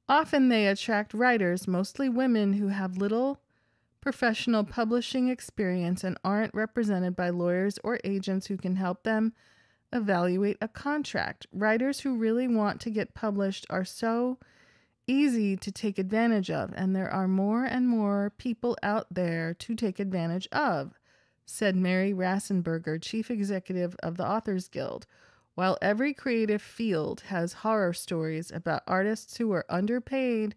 Often they attract writers, mostly women, who have little professional publishing experience and aren't represented by lawyers or agents who can help them evaluate a contract. Writers who really want to get published are so easy to take advantage of, and there are more and more people out there to take advantage of, said Mary Rassenberger, chief executive of the Authors Guild. While every creative field has horror stories about artists who are underpaid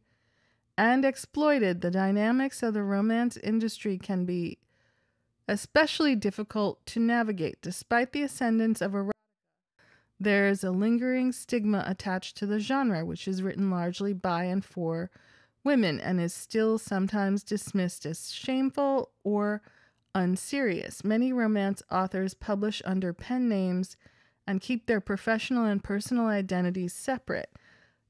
and exploited, the dynamics of the romance industry can be especially difficult to navigate. Despite the ascendance of erotica, there is a lingering stigma attached to the genre, which is written largely by and for women and is still sometimes dismissed as shameful or unserious. Many romance authors publish under pen names and keep their professional and personal identities separate,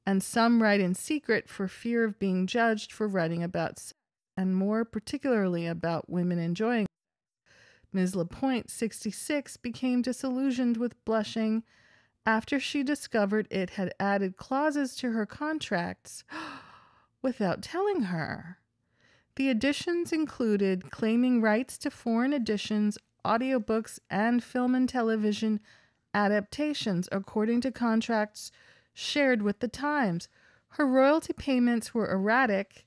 and some write in secret for fear of being judged for writing about sex, and more particularly about women enjoying. Ms. Lapointe, 66, became disillusioned with blushing after she discovered it had added clauses to her contracts without telling her. The additions included claiming rights to foreign editions, audiobooks, and film and television adaptations according to contracts shared with the Times. Her royalty payments were erratic.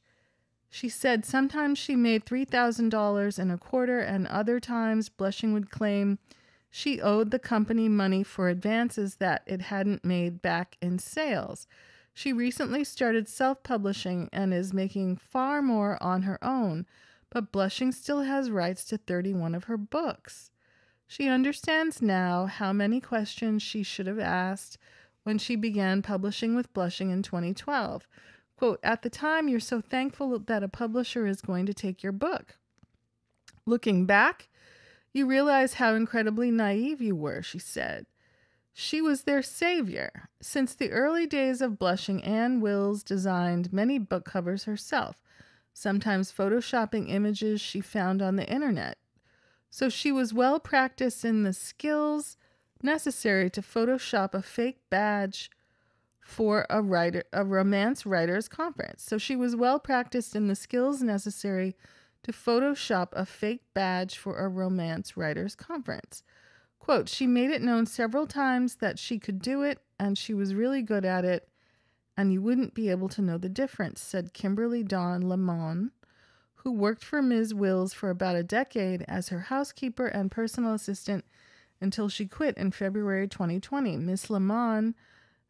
She said sometimes she made $3,000 in a quarter, and other times Blushing would claim she owed the company money for advances that it hadn't made back in sales. She recently started self-publishing and is making far more on her own, but Blushing still has rights to 31 of her books. She understands now how many questions she should have asked when she began publishing with Blushing in 2012. Quote, "At the time, you're so thankful that a publisher is going to take your book. Looking back, you realize how incredibly naive you were," she said. She was their savior. Since the early days of Blushing, Anne Wills designed many book covers herself, sometimes photoshopping images she found on the internet. So she was well practiced in the skills necessary to Photoshop a fake badge for a romance writers conference. So she was well practiced in the skills necessary to Photoshop a fake badge for a romance writers conference. Quote, "She made it known several times that she could do it, and she was really good at it, and you wouldn't be able to know the difference," said Kimberly Dawn Lamont, who worked for Ms. Wills for about a decade as her housekeeper and personal assistant until she quit in February 2020. Ms. Lamont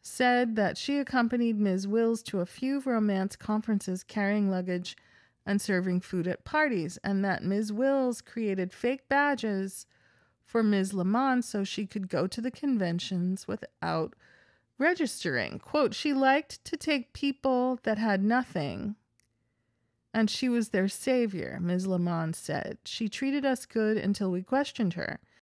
said that she accompanied Ms. Wills to a few romance conferences carrying luggage and serving food at parties, and that Ms. Wills created fake badges for Ms. Lamont so she could go to the conventions without registering. Quote, "She liked to take people that had nothing, and she was their savior," Ms. Lamont said. "She treated us good until we questioned her.